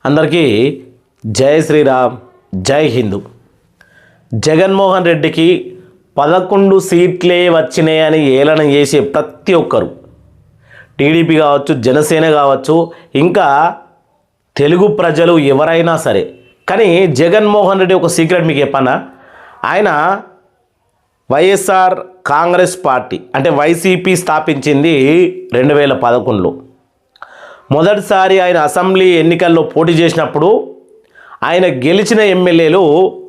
అందరికీ జై శ్రీరామ్, జై హిందూ. జగన్మోహన్ రెడ్డికి 11 సీట్లే వచ్చినాయని ఏలన చేసే ప్రతి ఒక్కరు, టీడీపీ కావచ్చు, జనసేన కావచ్చు, ఇంకా తెలుగు ప్రజలు ఎవరైనా సరే. కానీ జగన్మోహన్ రెడ్డి ఒక సీక్రెట్ మీకు చెప్పనా, ఆయన వైఎస్ఆర్ కాంగ్రెస్ పార్టీ అంటే వైసీపీ స్థాపించింది 2011లో. మొదటిసారి ఆయన అసెంబ్లీ ఎన్నికల్లో పోటీ చేసినప్పుడు ఆయన గెలిచిన ఎమ్మెల్యేలు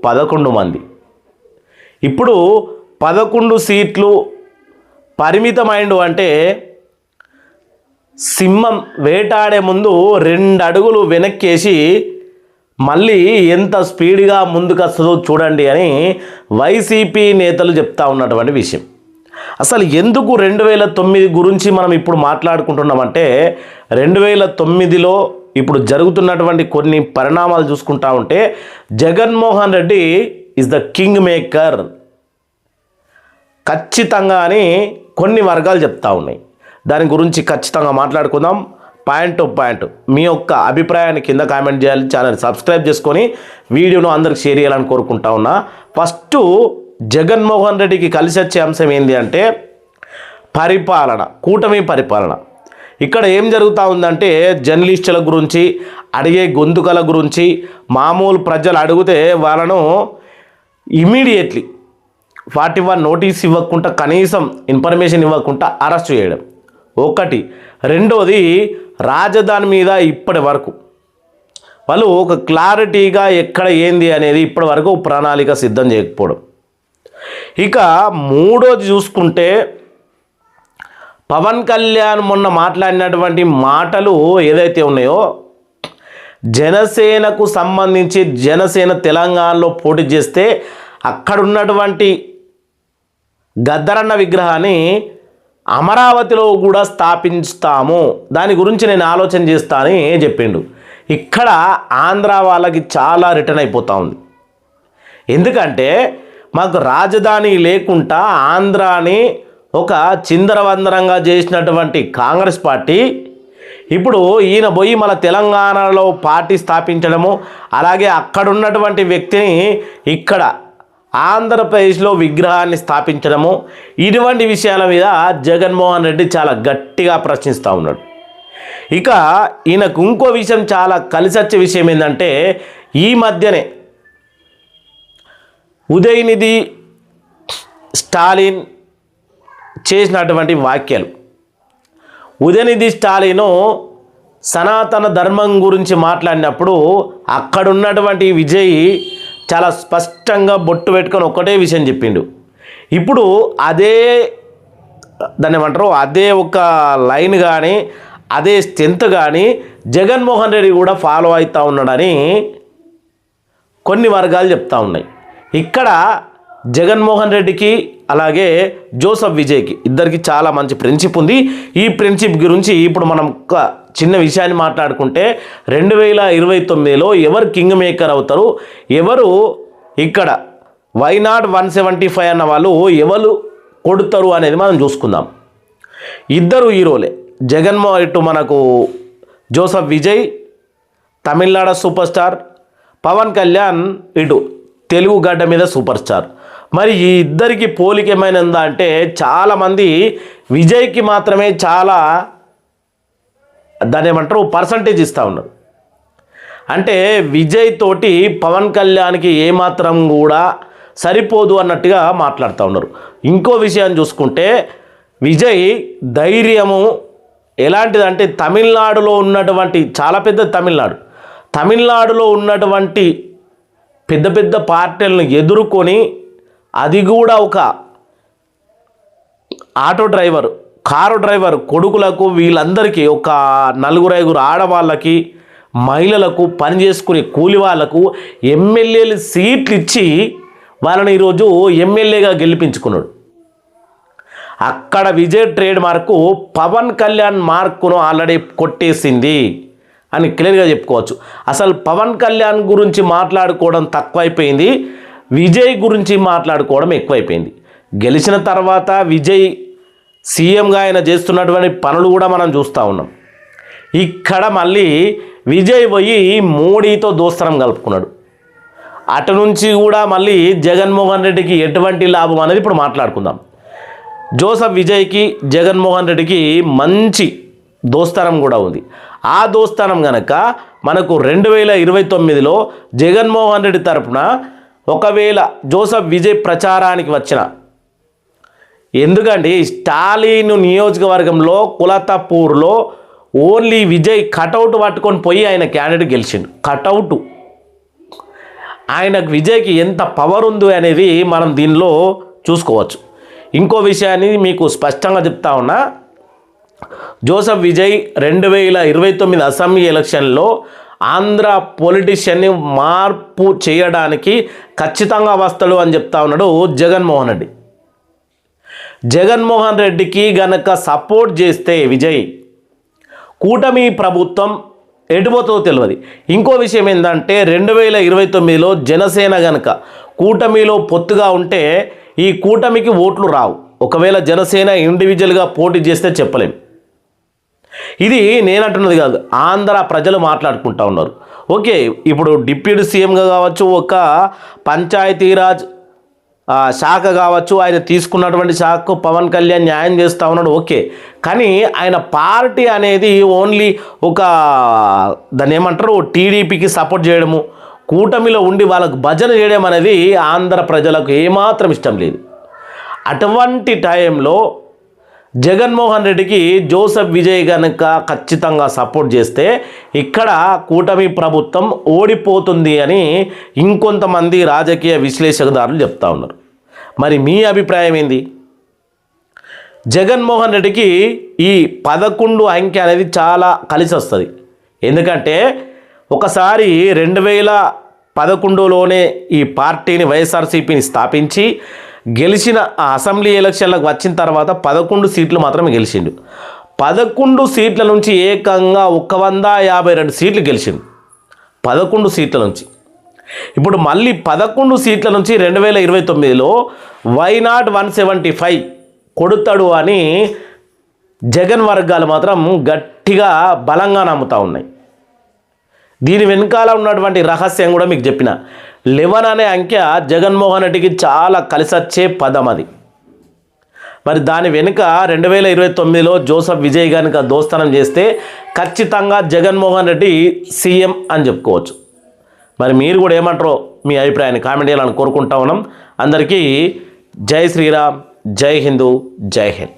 11 మంది. ఇప్పుడు 11 సీట్లు పరిమితమైండు అంటే సింహం వేటాడే ముందు 2 అడుగులు వెనక్కేసి మళ్ళీ ఎంత స్పీడ్గా ముందుకు వస్తుందో చూడండి అని వైసీపీ నేతలు చెప్తా ఉన్నటువంటి విషయం. అసలు ఎందుకు 2009 గురించి మనం ఇప్పుడు మాట్లాడుకుంటున్నామంటే 2009లో ఇప్పుడు జరుగుతున్నటువంటి కొన్ని పరిణామాలు చూసుకుంటా ఉంటే Jaganmohan Reddy is the king maker ఖచ్చితంగా అని కొన్ని వర్గాలు చెప్తా ఉన్నాయి. దాని గురించి ఖచ్చితంగా మాట్లాడుకుందాం. పాయింట్ టు పాయింట్ మీ యొక్క అభిప్రాయాన్ని కింద కామెంట్ చేయాలి. ఛానల్ సబ్స్క్రైబ్ చేసుకొని వీడియోను అందరికి షేర్ చేయాలని కోరుకుంటా ఉన్నా. ఫస్ట్ జగన్మోహన్ రెడ్డికి కలిసి వచ్చే అంశం ఏంటి అంటే పరిపాలన, కూటమి పరిపాలన. ఇక్కడ ఏం జరుగుతూ ఉందంటే జర్నలిస్టుల గురించి, అడిగే గొంతుకల గురించి, మామూలు ప్రజలు అడిగితే వాళ్ళను ఇమీడియట్లీ 41 నోటీస్ ఇవ్వకుండా, కనీసం ఇన్ఫర్మేషన్ ఇవ్వకుండా అరెస్ట్ చేయడం ఒకటి. రెండోది రాజధాని మీద ఇప్పటి వరకు వాళ్ళు ఒక క్లారిటీగా ఎక్కడ ఏంది అనేది ఇప్పటి వరకు ప్రణాళిక సిద్ధం చేయకపోవడం. ఇక మూడోది చూసుకుంటే పవన్ కళ్యాణ్ మొన్న మాట్లాడినటువంటి మాటలు ఏదైతే ఉన్నాయో, జనసేనకు సంబంధించి జనసేన తెలంగాణలో పోటీ చేస్తే అక్కడున్నటువంటి గద్దరన్న విగ్రహాన్ని అమరావతిలో కూడా స్థాపించుతాము, దాని గురించి నేను ఆలోచన చేస్తానని చెప్పిండు. ఇక్కడ ఆంధ్ర వాళ్ళకి చాలా రిటర్న్ అయిపోతూ ఉంది. ఎందుకంటే మాకు రాజధాని లేకుండా ఆంధ్రాని ఒక చిందరవందరంగా చేసినటువంటి కాంగ్రెస్ పార్టీ ఇప్పుడు ఈయన పోయి మన తెలంగాణలో పార్టీ స్థాపించడము, అలాగే అక్కడున్నటువంటి వ్యక్తిని ఇక్కడ ఆంధ్రప్రదేశ్లో విగ్రహాన్ని స్థాపించడము, ఇటువంటి విషయాల మీద జగన్మోహన్ రెడ్డి చాలా గట్టిగా ప్రశ్నిస్తూ ఉన్నాడు. ఇక ఈయనకు ఇంకో విషయం చాలా కలిసొచ్చే విషయం ఏంటంటే ఈ మధ్యనే ఉదయనిధి స్టాలిన్ చేసినటువంటి వ్యాఖ్యలు. ఉదయనిధి స్టాలిన్ సనాతన ధర్మం గురించి మాట్లాడినప్పుడు అక్కడున్నటువంటి విజయ్ చాలా స్పష్టంగా బొట్టు పెట్టుకొని ఒకటే విషయం చెప్పిండు. ఇప్పుడు అదే దాన్ని ఏమంటారు, అదే ఒక లైన్ కానీ అదే స్ట్రెంత్ కానీ జగన్మోహన్ రెడ్డి కూడా ఫాలో అవుతూ ఉన్నాడని కొన్ని వర్గాలు చెప్తా ఉన్నాయి. ఇక్కడ జగన్మోహన్ రెడ్డికి అలాగే జోసెఫ్ విజయ్కి ఇద్దరికి చాలా మంచి ఫ్రెండ్షిప్ ఉంది. ఈ ఫ్రెండ్షిప్ గురించి ఇప్పుడు మనం ఒక చిన్న విషయాన్ని మాట్లాడుకుంటే 2029లో ఎవరు కింగ్ మేకర్ అవుతారు, ఎవరు ఇక్కడ వైనాట్ 175 అన్న వాళ్ళు ఎవరు కొడుతారు అనేది మనం చూసుకుందాం. ఇద్దరు హీరోలే. ఇటు మనకు జోసెఫ్ విజయ్ తమిళనాడు సూపర్ స్టార్, పవన్ కళ్యాణ్ ఇటు తెలుగు గడ్డ మీద సూపర్ స్టార్. మరి ఈ ఇద్దరికి పోలిక ఏమైనా ఉందా అంటే చాలామంది విజయ్కి మాత్రమే చాలా దాన్ని ఏమంటారు పర్సంటేజ్ ఇస్తూ ఉన్నారు. అంటే విజయ్ తోటి పవన్ కళ్యాణ్కి ఏమాత్రం కూడా సరిపోదు అన్నట్టుగా మాట్లాడుతూ ఉన్నారు. ఇంకో విషయాన్ని చూసుకుంటే విజయ్ ధైర్యము ఎలాంటిదంటే తమిళనాడులో ఉన్నటువంటి చాలా పెద్ద తమిళనాడులో ఉన్నటువంటి పెద్ద పెద్ద పార్టీలను ఎదుర్కొని, అది కూడా ఒక ఆటో డ్రైవర్, కారు డ్రైవర్ కొడుకులకు వీళ్ళందరికీ ఒక 4-5 ఆడవాళ్ళకి, మహిళలకు, పని చేసుకునే కూలి వాళ్ళకు ఎమ్మెల్యేలు సీట్లు ఇచ్చి వాళ్ళని ఈరోజు ఎమ్మెల్యేగా గెలిపించుకున్నాడు. అక్కడ విజయ్ ట్రేడ్ మార్కు పవన్ కళ్యాణ్ మార్కును ఆల్రెడీ కొట్టేసింది అని క్లియర్గా చెప్పుకోవచ్చు. అసలు పవన్ కళ్యాణ్ గురించి మాట్లాడుకోవడం తక్కువైపోయింది, విజయ్ గురించి మాట్లాడుకోవడం ఎక్కువైపోయింది. గెలిచిన తర్వాత విజయ్ సీఎంగా ఆయన చేస్తున్నటువంటి పనులు కూడా మనం చూస్తూ ఉన్నాం. ఇక్కడ మళ్ళీ విజయ్ పోయి మోడీతో దోస్తనం కలుపుకున్నాడు. అటు నుంచి కూడా మళ్ళీ జగన్మోహన్ రెడ్డికి ఎటువంటి లాభం అనేది ఇప్పుడు మాట్లాడుకుందాం. జోసెఫ్ విజయ్కి జగన్మోహన్ రెడ్డికి మంచి దోస్తనం కూడా ఉంది. ఆ దోస్తనం కనుక మనకు 2029లో జగన్మోహన్ రెడ్డి తరపున ఒకవేళ జోసెఫ్ విజయ్ ప్రచారానికి వచ్చిన, ఎందుకంటే స్టాలిన్ నియోజకవర్గంలో కులతపూర్లో ఓన్లీ విజయ్ కటౌట్ పట్టుకొని పోయి ఆయన క్యాండిడేట్ గెలిచిండు. కటౌటు ఆయనకు విజయ్కి ఎంత పవర్ ఉంది అనేది మనం దీనిలో చూసుకోవచ్చు. ఇంకో విషయాన్ని మీకు స్పష్టంగా చెప్తా ఉన్నా, జోసెఫ్ విజయ్ 2029 అసెంబ్లీ ఎలక్షన్లో ఆంధ్ర పొలిటీషియన్ని మార్పు చేయడానికి ఖచ్చితంగా వస్తాడు అని చెప్తా ఉన్నాడు జగన్మోహన్ రెడ్డి. జగన్మోహన్ రెడ్డికి గనక సపోర్ట్ చేస్తే విజయ్, కూటమి ప్రభుత్వం ఎటుపోతుందో తెలియదు. ఇంకో విషయం ఏంటంటే 2029లో జనసేన గనక కూటమిలో పొత్తుగా ఉంటే ఈ కూటమికి ఓట్లు రావు. ఒకవేళ జనసేన ఇండివిజువల్గా పోటీ చేస్తే చెప్పలేం. ఇది నేనంటున్నది కాదు, ఆంధ్ర ప్రజలు మాట్లాడుకుంటూ ఉన్నారు. ఓకే, ఇప్పుడు డిప్యూటీ సీఎంగా కావచ్చు, ఒక పంచాయతీరాజ్ శాఖ కావచ్చు, ఆయన తీసుకున్నటువంటి శాఖకు పవన్ కళ్యాణ్ న్యాయం చేస్తూ ఉన్నాడు. ఓకే, కానీ ఆయన పార్టీ అనేది ఓన్లీ ఒక దాన్ని ఏమంటారు టీడీపీకి సపోర్ట్ చేయడము, కూటమిలో ఉండి వాళ్ళకు భజన చేయడం అనేది ఆంధ్ర ప్రజలకు ఏమాత్రం ఇష్టం లేదు. అటువంటి టైంలో జగన్మోహన్ రెడ్డికి జోసెఫ్ విజయ్ కనుక ఖచ్చితంగా సపోర్ట్ చేస్తే ఇక్కడ కూటమి ప్రభుత్వం ఓడిపోతుంది అని ఇంకొంతమంది రాజకీయ విశ్లేషకుదారులు చెప్తా ఉన్నారు. మరి మీ అభిప్రాయం ఏంది? జగన్మోహన్ రెడ్డికి ఈ 11 అంకె అనేది చాలా కలిసి వస్తుంది. ఎందుకంటే ఒకసారి 2011లోనే ఈ పార్టీని వైఎస్ఆర్సీపీని స్థాపించి గెలిచిన అసెంబ్లీ ఎలక్షన్లకు వచ్చిన తర్వాత 11 సీట్లు మాత్రమే గెలిచిండు. 11 సీట్ల నుంచి ఏకంగా 152 సీట్లు గెలిచిండు. 11 సీట్ల నుంచి ఇప్పుడు మళ్ళీ 11 సీట్ల నుంచి 2029లో వైనాట్ 175 కొడుతాడు అని జగన్ వర్గాలు మాత్రం గట్టిగా బలంగా నమ్ముతూ ఉన్నాయి. దీని వెనకాల ఉన్నటువంటి రహస్యం కూడా మీకు చెప్పిన 11 అనే అంకె జగన్మోహన్ రెడ్డికి చాలా కలిసొచ్చే పదం అది. మరి దాని వెనుక 2029లో జోసెఫ్ విజయ్ కనుక దోస్తనం చేస్తే ఖచ్చితంగా జగన్మోహన్ రెడ్డి సీఎం అని చెప్పుకోవచ్చు. మరి మీరు కూడా ఏమంటారో మీ అభిప్రాయాన్ని కామెంట్ చేయాలని కోరుకుంటా ఉన్నాం. అందరికీ జై శ్రీరామ్, జై హిందూ, జై హింద్.